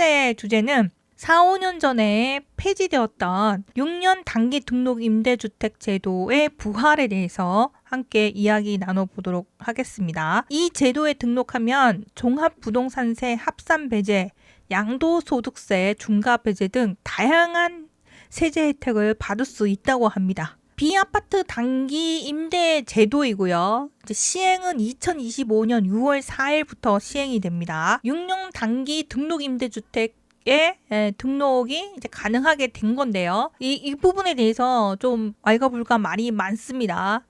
번째 주제는 4, 5년 전에 폐지되었던 6년 단기 등록 임대주택 제도의 부활에 대해서 함께 이야기 나눠보도록 하겠습니다. 이 제도에 등록하면 종합부동산세 합산 배제, 양도소득세 중과 배제 등 다양한 세제 혜택을 받을 수 있다고 합니다. B아파트 단기 임대 제도이고요. 시행은 2025년 6월 4일부터 시행이 됩니다. 6년 단기 등록 임대주택 등록이 이제 가능하게 된 건데요. 이 부분에 대해서 좀 왈가불가 말이 많습니다.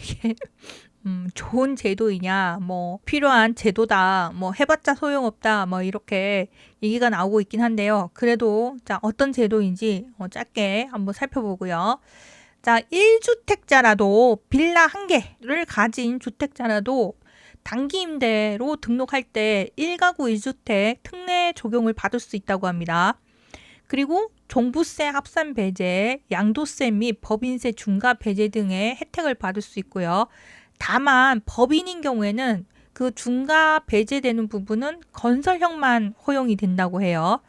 이게 좋은 제도이냐, 뭐 필요한 제도다, 뭐 해봤자 소용없다, 뭐 이렇게 얘기가 나오고 있긴 한데요. 그래도 자 어떤 제도인지 짧게 한번 살펴보고요. 자, 1주택자라도 빌라 1개를 가진 주택자라도 단기 임대로 등록할 때 1가구 1주택 특례 적용을 받을 수 있다고 합니다. 그리고 종부세 합산 배제, 양도세 및 법인세 중과 배제 등의 혜택을 받을 수 있고요. 다만 법인인 경우에는 그 중과 배제되는 부분은 건설형만 허용이 된다고 해요.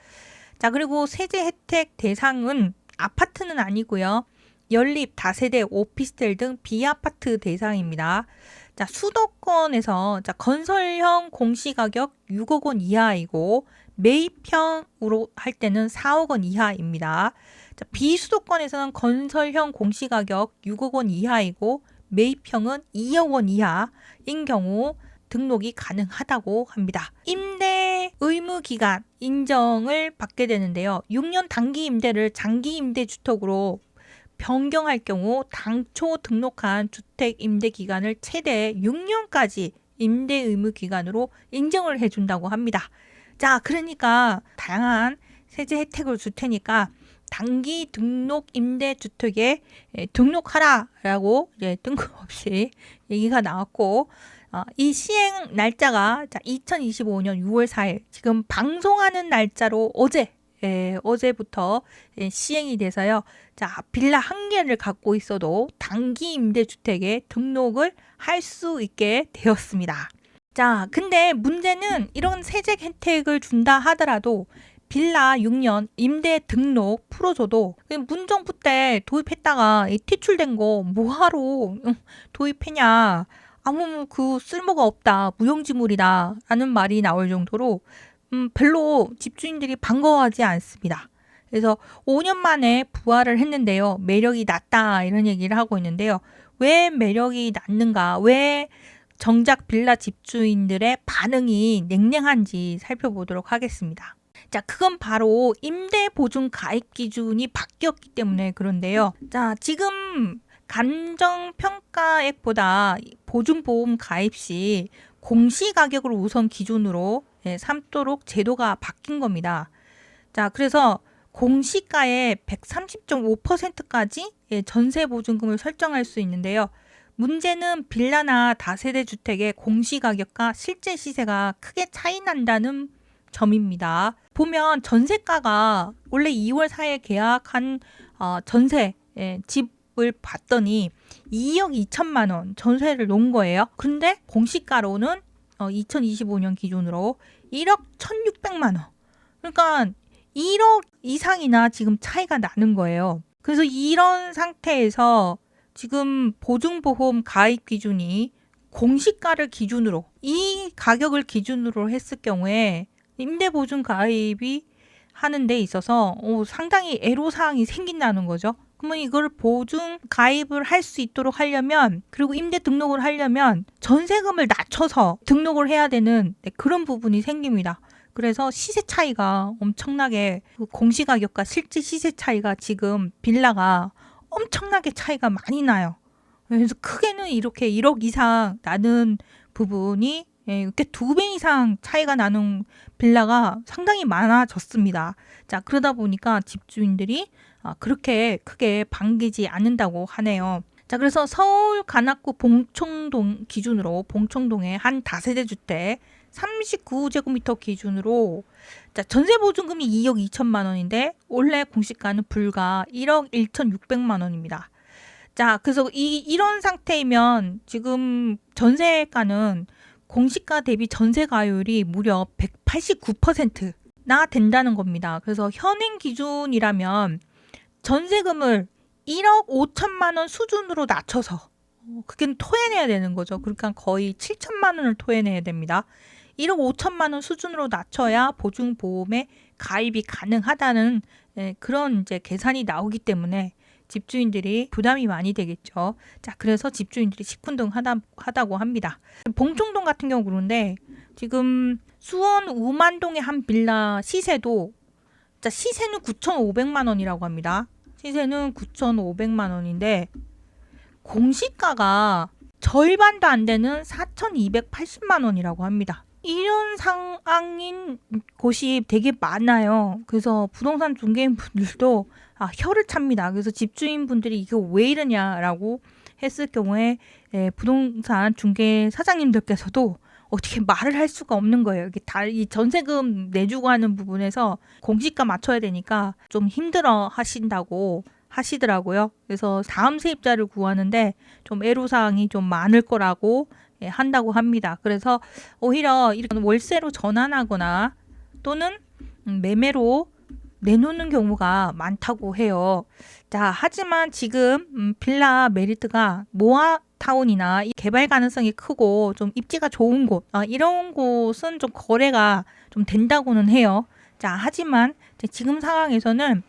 자, 그리고 세제 혜택 대상은 아파트는 아니고요. 연립, 다세대, 오피스텔 등 B아파트 대상입니다. 자, 수도권에서 건설형 공시가격 6억 원 이하이고 매입형으로 할 때는 4억 원 이하입니다. 자, 비수도권에서는 건설형 공시가격 6억 원 이하이고 매입형은 2억 원 이하인 경우 등록이 가능하다고 합니다. 임대 의무 기간 인정을 받게 되는데요. 6년 단기 임대를 장기 임대 주택으로 변경할 경우 당초 등록한 주택 임대 기간을 최대 6년까지 임대 의무 기간으로 인정을 해준다고 합니다. 자, 그러니까 다양한 세제 혜택을 줄 테니까 단기 등록 임대 주택에 등록하라라고 뜬금없이 얘기가 나왔고, 이 시행 날짜가 2025년 6월 4일, 지금 방송하는 날짜로 어제부터 시행이 돼서요. 자, 빌라 1개를 갖고 있어도 단기 임대주택에 등록을 할 수 있게 되었습니다. 자, 근데 문제는 이런 세제 혜택을 준다 하더라도 빌라 6년 임대 등록 풀어줘도 문정부 때 도입했다가 퇴출된 거 뭐하러 도입했냐, 아무 그 쓸모가 없다, 무용지물이다 라는 말이 나올 정도로 별로 집주인들이 반가워하지 않습니다. 그래서 5년 만에 부활을 했는데요. 매력이 낮다 이런 얘기를 하고 있는데요. 왜 매력이 낮는가? 왜 정작 빌라 집주인들의 반응이 냉랭한지 살펴보도록 하겠습니다. 자, 그건 바로 임대보증 가입 기준이 바뀌었기 때문에 그런데요. 자, 지금 감정평가액보다 보증보험 가입 시 공시가격을 우선 기준으로 삼도록 제도가 바뀐 겁니다. 자, 그래서 공시가의 130.5%까지 전세보증금을 설정할 수 있는데요. 문제는 빌라나 다세대 주택의 공시가격과 실제 시세가 크게 차이 난다는 점입니다. 보면 전세가가 원래 2월 4일 계약한 전세 집을 봤더니 2억 2천만 원 전세를 놓은 거예요. 근데 공시가로는 2025년 기준으로 1억 1,600만 원. 그러니까 1억 이상이나 지금 차이가 나는 거예요. 그래서 이런 상태에서 지금 보증보험 가입 기준이 공시가를 기준으로 이 가격을 기준으로 했을 경우에 임대보증 가입이 하는 데 있어서 상당히 애로사항이 생긴다는 거죠. 그러면 이걸 보증 가입을 할 수 있도록 하려면, 그리고 임대 등록을 하려면 전세금을 낮춰서 등록을 해야 되는 그런 부분이 생깁니다. 그래서 시세 차이가 엄청나게, 공시가격과 실제 시세 차이가 지금 빌라가 엄청나게 차이가 많이 나요. 그래서 크게는 이렇게 1억 이상 나는 부분이 이렇게 2배 이상 차이가 나는 빌라가 상당히 많아졌습니다. 자, 그러다 보니까 집주인들이 그렇게 크게 반기지 않는다고 하네요. 자, 그래서 서울 관악구 봉청동 기준으로 봉청동의 한 다세대 주택 39제곱미터 기준으로 전세보증금이 2억 2천만 원인데 원래 공시가는 불과 1억 1,600만 원입니다. 자, 그래서 이런 상태이면 지금 전세가는 공시가 대비 전세가율이 무려 189%. 된다는 겁니다. 그래서 현행 기준이라면 전세금을 1억 5천만 원 수준으로 낮춰서 그게 토해내야 되는 거죠. 그러니까 거의 7천만 원을 토해내야 됩니다. 1억 5천만 원 수준으로 낮춰야 보증보험에 가입이 가능하다는 그런 이제 계산이 나오기 때문에 집주인들이 부담이 많이 되겠죠. 자, 그래서 집주인들이 시큰둥하다고 합니다. 봉총동 같은 경우 그런데 지금 수원 우만동의 한 빌라 시세도 시세는 9,500만 원이라고 합니다. 시세는 9,500만 원인데 공시가가 절반도 안 되는 4,280만 원이라고 합니다. 이런 상황인 곳이 되게 많아요. 그래서 부동산 중개인분들도 혀를 찹니다. 그래서 집주인분들이 이게 왜 이러냐라고 했을 경우에 부동산 중개 사장님들께서도 어떻게 말을 할 수가 없는 거예요. 이게 다 이 전세금 내주고 하는 부분에서 공시가 맞춰야 되니까 좀 힘들어 하신다고 하시더라고요. 그래서 다음 세입자를 구하는데 좀 애로사항이 좀 많을 거라고 한다고 합니다. 그래서 오히려 이런 월세로 전환하거나 또는 매매로 내놓는 경우가 많다고 해요. 자, 하지만 지금 빌라 메리트가 모아타운이나 개발 가능성이 크고 좀 입지가 좋은 곳, 이런 곳은 좀 거래가 좀 된다고는 해요. 자, 하지만 지금 상황에서는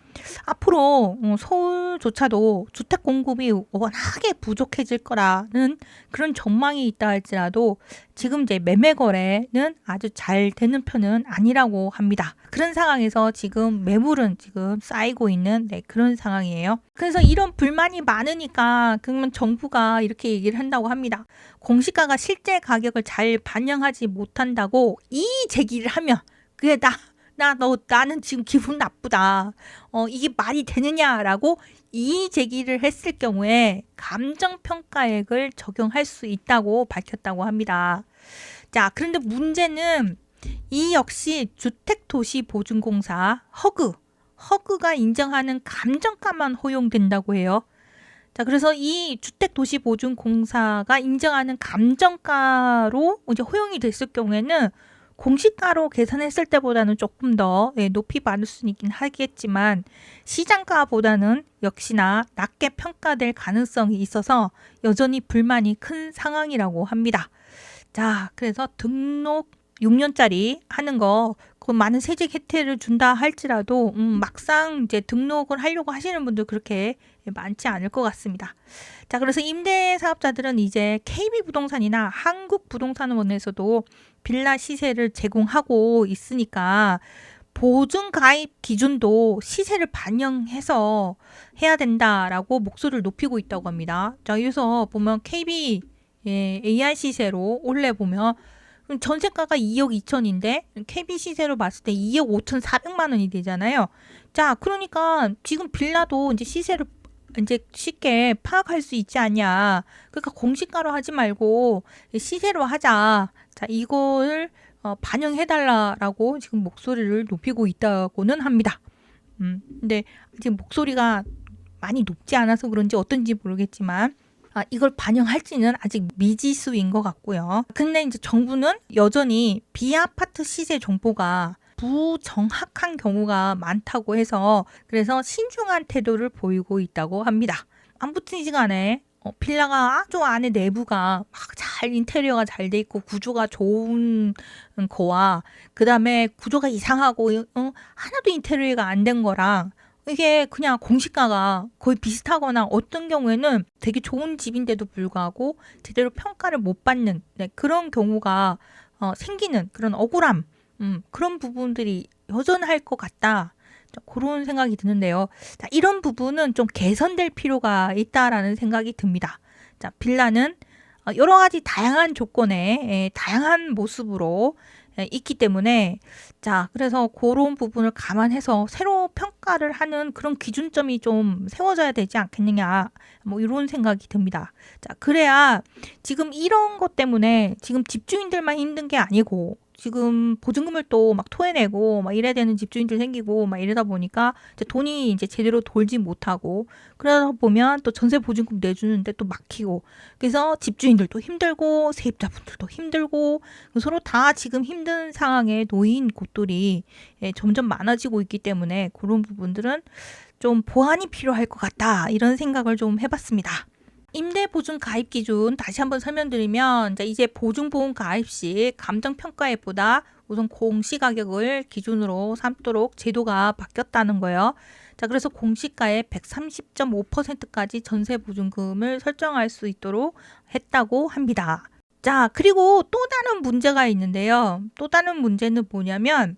앞으로 서울조차도 주택 공급이 워낙에 부족해질 거라는 그런 전망이 있다 할지라도 지금 이제 매매 거래는 아주 잘 되는 편은 아니라고 합니다. 그런 상황에서 지금 매물은 지금 쌓이고 있는 그런 상황이에요. 그래서 이런 불만이 많으니까 그러면 정부가 이렇게 얘기를 한다고 합니다. 공시가가 실제 가격을 잘 반영하지 못한다고 이의 제기를 하면 그게 나는 지금 기분 나쁘다. 이게 말이 되느냐라고 이의 제기를 했을 경우에 감정평가액을 적용할 수 있다고 밝혔다고 합니다. 자, 그런데 문제는 이 역시 주택도시보증공사 허그가 인정하는 감정가만 허용된다고 해요. 자, 그래서 이 주택도시보증공사가 인정하는 감정가로 이제 허용이 됐을 경우에는 공시가로 계산했을 때보다는 조금 더 높이 받을 수는 있긴 하겠지만 시장가보다는 역시나 낮게 평가될 가능성이 있어서 여전히 불만이 큰 상황이라고 합니다. 자, 그래서 등록 6년짜리 하는 거 그 많은 세직 혜택을 준다 할지라도 막상 이제 등록을 하려고 하시는 분들 그렇게 많지 않을 것 같습니다. 자, 그래서 임대 사업자들은 이제 KB부동산이나 한국부동산원에서도 빌라 시세를 제공하고 있으니까 보증 가입 기준도 시세를 반영해서 해야 된다라고 목소리를 높이고 있다고 합니다. 자, 여기서 보면 KB AI 시세로 올해 보면 전세가가 2억 2천인데 KB 시세로 봤을 때 2억 5,400만 원이 되잖아요. 자, 그러니까 지금 빌라도 이제 시세를 이제 쉽게 파악할 수 있지 않냐. 그러니까 공시가로 하지 말고 시세로 하자. 자, 이걸 반영해달라라고 지금 목소리를 높이고 있다고는 합니다. 근데 지금 목소리가 많이 높지 않아서 그런지 어떤지 모르겠지만 이걸 반영할지는 아직 미지수인 것 같고요. 근데 이제 정부는 여전히 비아파트 시세 정보가 부정확한 경우가 많다고 해서 그래서 신중한 태도를 보이고 있다고 합니다. 아무튼 간에 빌라가 아주 안에 내부가 막 잘 인테리어가 잘 돼 있고 구조가 좋은 거와 그 다음에 구조가 이상하고 하나도 인테리어가 안 된 거랑 이게 그냥 공시가가 거의 비슷하거나 어떤 경우에는 되게 좋은 집인데도 불구하고 제대로 평가를 못 받는 그런 경우가 생기는 그런 억울함 그런 부분들이 여전할 것 같다. 그런 생각이 드는데요. 자, 이런 부분은 좀 개선될 필요가 있다라는 생각이 듭니다. 자, 빌라는 여러 가지 다양한 조건에 다양한 모습으로 있기 때문에 자, 그래서 그런 부분을 감안해서 새로 평가를 하는 그런 기준점이 좀 세워져야 되지 않겠느냐 뭐 이런 생각이 듭니다. 자, 그래야 지금 이런 것 때문에 지금 집주인들만 힘든 게 아니고 지금 보증금을 또 막 토해내고 막 이래야 되는 집주인들 생기고 막 이러다 보니까 이제 돈이 이제 제대로 돌지 못하고, 그러다 보면 또 전세 보증금 내주는데 또 막히고, 그래서 집주인들도 힘들고 세입자분들도 힘들고 서로 다 지금 힘든 상황에 놓인 곳들이 점점 많아지고 있기 때문에 그런 부분들은 좀 보완이 필요할 것 같다, 이런 생각을 좀 해봤습니다. 임대보증 가입 기준 다시 한번 설명드리면, 이제 보증보험 가입 시 감정평가액보다 우선 공시가격을 기준으로 삼도록 제도가 바뀌었다는 거예요. 자, 그래서 공시가의 130.5%까지 전세보증금을 설정할 수 있도록 했다고 합니다. 자, 그리고 또 다른 문제가 있는데요. 또 다른 문제는 뭐냐면,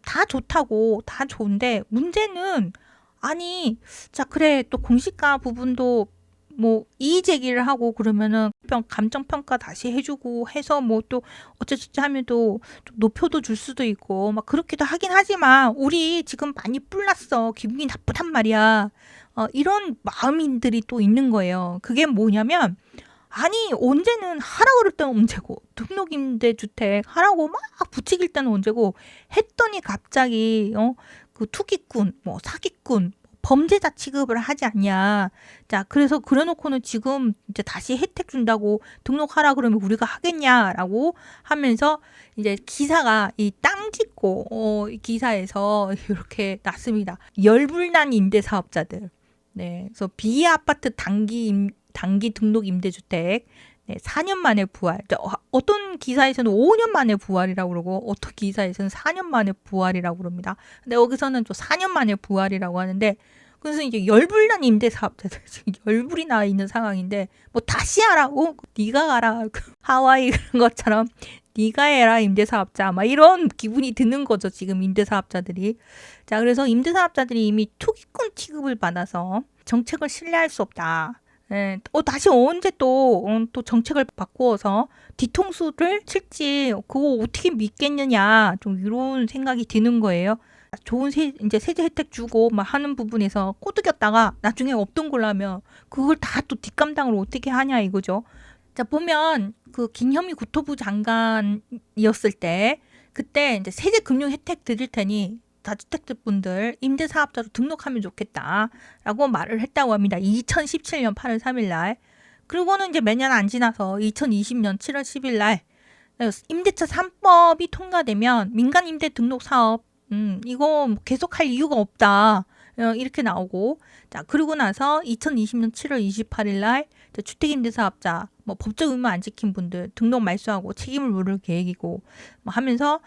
다 좋다고, 다 좋은데, 문제는, 아니, 자, 그래, 또 공시가 부분도 뭐 이의 제기를 하고 그러면은 감정 평가 다시 해주고 해서 뭐 또 어쩌저쩌 하면 또 좀 높여도 줄 수도 있고 막 그렇기도 하긴 하지만, 우리 지금 많이 뿔났어, 기분이 나쁘단 말이야. 이런 마음인들이 또 있는 거예요. 그게 뭐냐면, 아니 언제는 하라 그럴 때는 언제고, 등록임대주택 하라고 막 부추길 때는 언제고, 했더니 갑자기 그 투기꾼, 뭐 사기꾼, 범죄자 취급을 하지 않냐. 자, 그래서 그래놓고는 지금 이제 다시 혜택 준다고 등록하라 그러면 우리가 하겠냐라고 하면서, 이제 기사가 이 땅 짓고 이 기사에서 이렇게 났습니다. 열불난 임대사업자들. 네, 그래서 비아파트 단기 등록 임대주택 4년 만에 부활. 어떤 기사에서는 5년 만에 부활이라고 그러고, 어떤 기사에서는 4년 만에 부활이라고 그럽니다. 근데 여기서는 또 4년 만에 부활이라고 하는데, 그래서 이제 열불난 임대사업자들 지금 열불이 나 있는 상황인데, 뭐 다시 하라고? 네가 가라. 하와이 그런 것처럼 네가 해라 임대사업자, 막 이런 기분이 드는 거죠, 지금 임대사업자들이. 자, 그래서 임대사업자들이 이미 투기꾼 취급을 받아서 정책을 신뢰할 수 없다. 다시 언제 또 정책을 바꾸어서 뒤통수를 칠지, 그거 어떻게 믿겠느냐, 좀 이런 생각이 드는 거예요. 좋은 이제 세제 혜택 주고 막 하는 부분에서 꼬드겼다가 나중에 없던 걸로 하면 그걸 다 또 뒷감당을 어떻게 하냐 이거죠. 자, 보면 그 김현미 국토부 장관이었을 때, 그때 이제 세제 금융 혜택 드릴 테니 다주택자분들 임대사업자로 등록하면 좋겠다라고 말을 했다고 합니다. 2017년 8월 3일 날. 그리고는 이제 몇 년 안 지나서 2020년 7월 10일 날 임대차 3법이 통과되면 민간 임대 등록 사업 이거 계속할 이유가 없다, 이렇게 나오고, 자, 그리고 나서 2020년 7월 28일 날 주택임대사업자 뭐 법적 의무 안 지킨 분들 등록 말소하고 책임을 물을 계획이고 뭐 하면서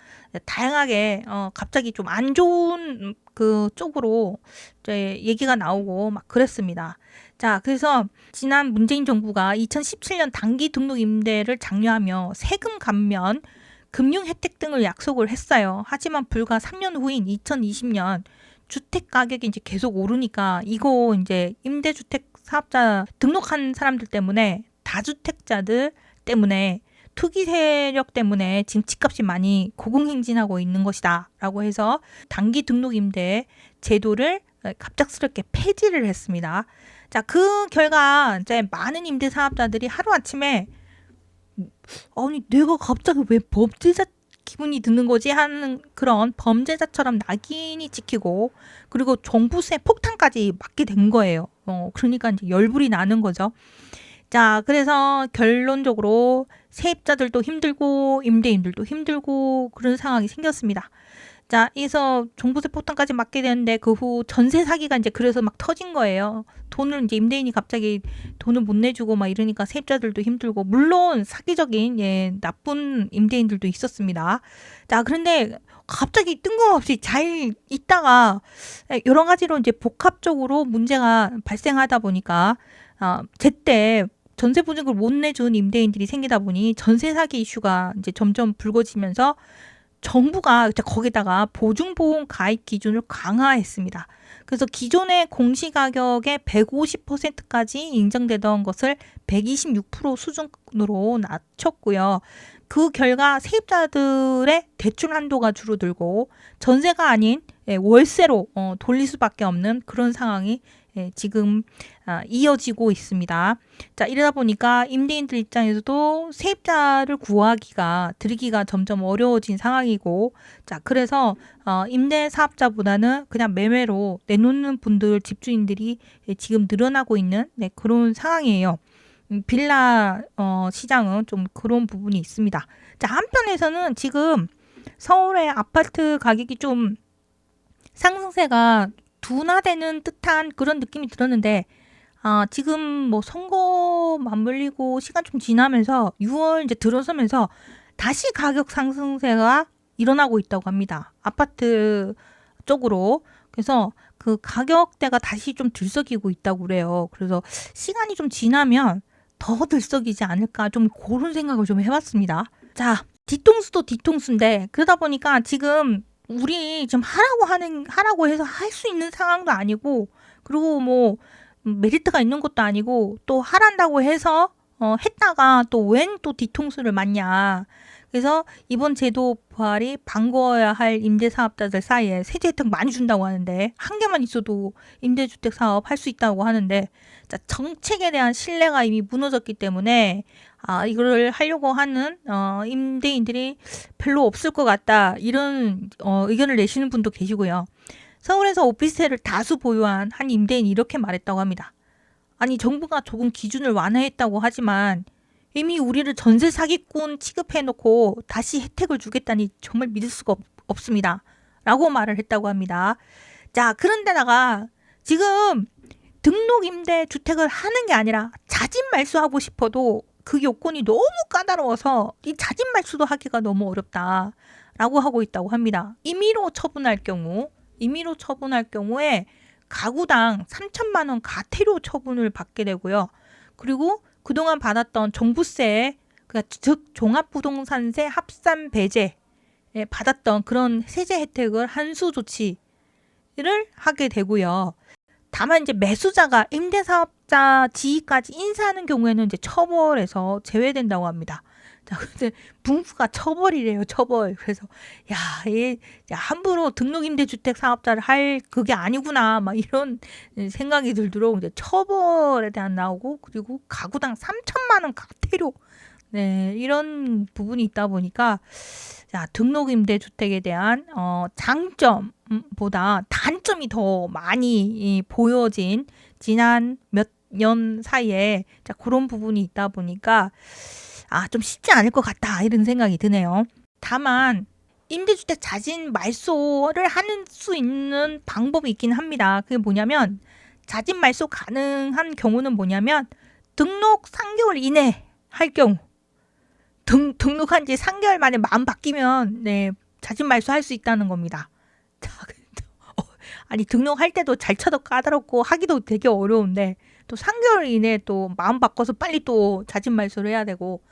다양하게 갑자기 좀 안 좋은 그 쪽으로 이제 얘기가 나오고 막 그랬습니다. 자, 그래서 지난 문재인 정부가 2017년 단기 등록 임대를 장려하며 세금 감면, 금융 혜택 등을 약속을 했어요. 하지만 불과 3년 후인 2020년 주택 가격이 이제 계속 오르니까, 이거 이제 임대주택 사업자 등록한 사람들 때문에, 다주택자들 때문에, 투기 세력 때문에 지금 집값이 많이 고공행진하고 있는 것이다 라고 해서 단기 등록 임대 제도를 갑작스럽게 폐지를 했습니다. 자, 그 결과 이제 많은 임대 사업자들이 하루아침에, 아니 내가 갑자기 왜 범죄자 기분이 드는 거지 하는 그런 범죄자처럼 낙인이 찍히고, 그리고 종부세 폭탄까지 맞게 된 거예요. 그러니까 이제 열불이 나는 거죠. 자, 그래서 결론적으로 세입자들도 힘들고 임대인들도 힘들고 그런 상황이 생겼습니다. 자, 그래서 종부세 폭탄까지 맞게 되는데, 그 후 전세 사기가 이제 그래서 막 터진 거예요. 돈을 이제 임대인이 갑자기 돈을 못 내주고 막 이러니까 세입자들도 힘들고, 물론 사기적인 나쁜 임대인들도 있었습니다. 자, 그런데 갑자기 뜬금없이 잘 있다가 여러 가지로 이제 복합적으로 문제가 발생하다 보니까 제때 전세 보증금을 못 내준 임대인들이 생기다 보니 전세 사기 이슈가 이제 점점 불거지면서 정부가 거기다가 보증보험 가입 기준을 강화했습니다. 그래서 기존의 공시가격의 150%까지 인정되던 것을 126% 수준으로 낮췄고요. 그 결과 세입자들의 대출 한도가 줄어들고 전세가 아닌 월세로 돌릴 수밖에 없는 그런 상황이 지금 이어지고 있습니다. 자, 이러다 보니까 임대인들 입장에서도 세입자를 구하기가 들이기가 점점 어려워진 상황이고, 자, 그래서 임대 사업자보다는 그냥 매매로 내놓는 분들 집주인들이 지금 늘어나고 있는 그런 상황이에요. 빌라 시장은 좀 그런 부분이 있습니다. 자, 한편에서는 지금 서울의 아파트 가격이 좀 상승세가 둔화되는 듯한 그런 느낌이 들었는데, 지금 뭐 선거 맞물리고 시간 좀 지나면서 6월 이제 들어서면서 다시 가격 상승세가 일어나고 있다고 합니다. 아파트 쪽으로. 그래서 그 가격대가 다시 좀 들썩이고 있다고 그래요. 그래서 시간이 좀 지나면 더 들썩이지 않을까, 좀 그런 생각을 좀 해봤습니다. 자, 뒤통수도 뒤통수인데, 그러다 보니까 지금 우리 지금 하라고 해서 할 수 있는 상황도 아니고, 그리고 뭐 메리트가 있는 것도 아니고, 또 하란다고 해서 했다가 또 웬 또 뒤통수를 맞냐. 그래서 이번 제도 부활이 반가워야 할 임대사업자들 사이에 세제 혜택 많이 준다고 하는데, 한 개만 있어도 임대주택 사업 할 수 있다고 하는데, 자, 정책에 대한 신뢰가 이미 무너졌기 때문에 이거를 하려고 하는 임대인들이 별로 없을 것 같다, 이런 의견을 내시는 분도 계시고요. 서울에서 오피스텔을 다수 보유한 한 임대인이 이렇게 말했다고 합니다. 아니, 정부가 조금 기준을 완화했다고 하지만 이미 우리를 전세 사기꾼 취급해놓고 다시 혜택을 주겠다니 정말 믿을 수가 없습니다. 라고 말을 했다고 합니다. 자, 그런데다가 지금 등록 임대 주택을 하는 게 아니라 자진 말소하고 싶어도 그 요건이 너무 까다로워서 이 자진 말소도 하기가 너무 어렵다 라고 하고 있다고 합니다. 임의로 처분할 경우에 가구당 3천만 원 가태료 처분을 받게 되고요. 그리고 그동안 받았던 종부세, 즉 종합부동산세 합산 배제에 받았던 그런 세제 혜택을 한수 조치를 하게 되고요. 다만 이제 매수자가 임대사업자 지위까지 인사하는 경우에는 이제 처벌에서 제외된다고 합니다. 자, 근데 분수가 처벌이래요, 처벌. 그래서 함부로 등록임대주택 사업자를 할 그게 아니구나, 막 이런 생각이 들도록 이제 처벌에 대한 나오고, 그리고 가구당 3천만 원 가태료, 이런 부분이 있다 보니까, 자, 등록임대주택에 대한 장점보다 단점이 더 많이 보여진 지난 몇 년 사이에, 자, 그런 부분이 있다 보니까 좀 쉽지 않을 것 같다, 이런 생각이 드네요. 다만 임대주택 자진 말소를 하는 수 있는 방법이 있긴 합니다. 그게 뭐냐면, 자진 말소 가능한 경우는 뭐냐면, 등록 3개월 이내 할 경우, 등록한 지 3개월 만에 마음 바뀌면 자진 말소할 수 있다는 겁니다. 아니, 등록할 때도 절차도 까다롭고 하기도 되게 어려운데 또 3개월 이내에 또 마음 바꿔서 빨리 또 자진 말소를 해야 되고,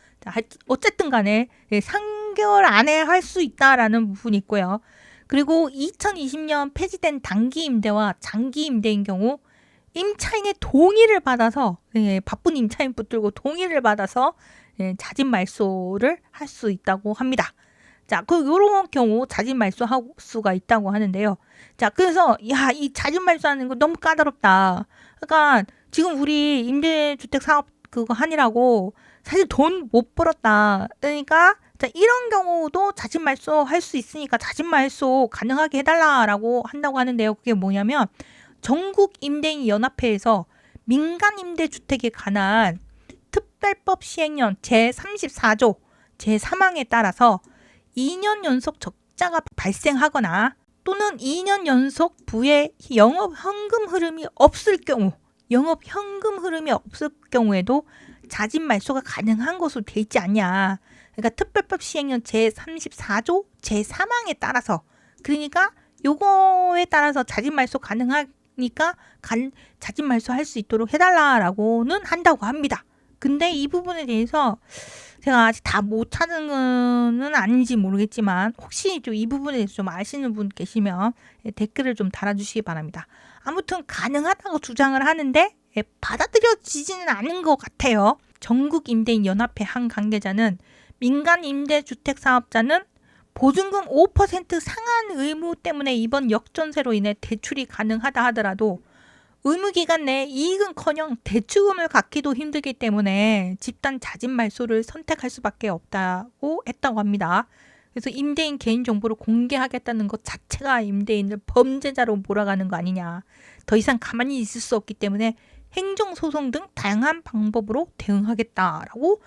어쨌든 간에 3개월 안에 할 수 있다라는 부분이 있고요. 그리고 2020년 폐지된 단기 임대와 장기 임대인 경우 임차인의 동의를 받아서, 바쁜 임차인 붙들고 동의를 받아서 자진 말소를 할 수 있다고 합니다. 자, 요런 경우 자진 말소할 수가 있다고 하는데요. 자, 그래서 이 자진 말소하는 거 너무 까다롭다. 그러니까 지금 우리 임대주택 사업 그거 하느라고 사실 돈 못 벌었다. 그러니까 자, 이런 경우도 자진 말소 할 수 있으니까 자진 말소 가능하게 해달라라고 한다고 하는데요. 그게 뭐냐면, 전국 임대인 연합회에서 민간 임대주택에 관한 특별법 시행령 제34조 제3항에 따라서 2년 연속 적자가 발생하거나 또는 2년 연속 부의 영업 현금 흐름이 없을 경우에도 자진 말소가 가능한 것으로 돼 있지 않냐. 그러니까 특별법 시행령 제34조 제3항에 따라서, 그러니까 요거에 따라서 자진 말소 가능하니까 자진 말소 할 수 있도록 해달라라고는 한다고 합니다. 근데 이 부분에 대해서 제가 아직 다 못 찾은 건 아닌지 모르겠지만, 혹시 좀 이 부분에 대해서 좀 아시는 분 계시면 댓글을 좀 달아주시기 바랍니다. 아무튼 가능하다고 주장을 하는데 받아들여지지는 않은 것 같아요. 전국임대인 연합회 한 관계자는, 민간 임대주택 사업자는 보증금 5% 상한 의무 때문에 이번 역전세로 인해 대출이 가능하다 하더라도 의무기간 내 이익은커녕 대출금을 갚기도 힘들기 때문에 집단 자진말소를 선택할 수밖에 없다고 했다고 합니다. 그래서 임대인 개인정보를 공개하겠다는 것 자체가 임대인을 범죄자로 몰아가는 거 아니냐. 더 이상 가만히 있을 수 없기 때문에 행정소송 등 다양한 방법으로 대응하겠다라고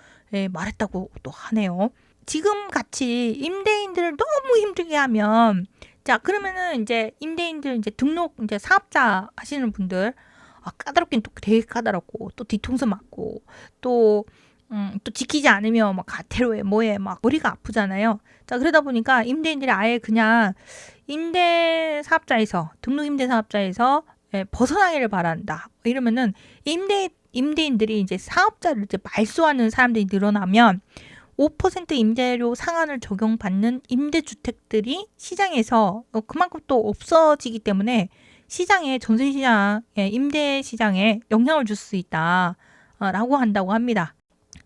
말했다고 또 하네요. 지금 같이 임대인들을 너무 힘들게 하면 자 그러면은 이제 임대인들 이제 등록 이제 사업자 하시는 분들 까다롭긴 또 되게 까다롭고 또 뒤통수 맞고 또 지키지 않으면 막 가태료에 뭐에 막 머리가 아프잖아요. 자 그러다 보니까 임대인들이 아예 그냥 임대사업자에서 등록 임대사업자에서 벗어나기를 바란다. 이러면은 임대인들이 이제 사업자를 이제 말소하는 사람들이 늘어나면 5% 임대료 상한을 적용받는 임대주택들이 시장에서 그만큼 또 없어지기 때문에 시장에 전세시장, 임대시장에 영향을 줄 수 있다라고 한다고 합니다.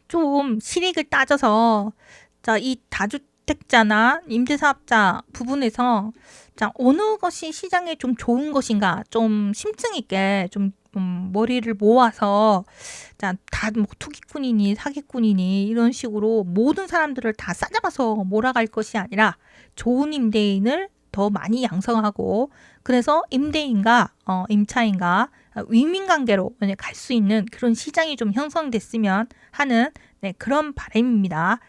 좀 실익을 따져서 자, 이 다주택자나 임대사업자 부분에서 자, 어느 것이 시장에 좀 좋은 것인가 좀 심층 있게 좀 머리를 모아서 자, 다 뭐 투기꾼이니 사기꾼이니 이런 식으로 모든 사람들을 다 싸잡아서 몰아갈 것이 아니라 좋은 임대인을 더 많이 양성하고 그래서 임대인과 임차인과 윈윈 관계로 갈 수 있는 그런 시장이 좀 형성됐으면 하는 그런 바람입니다.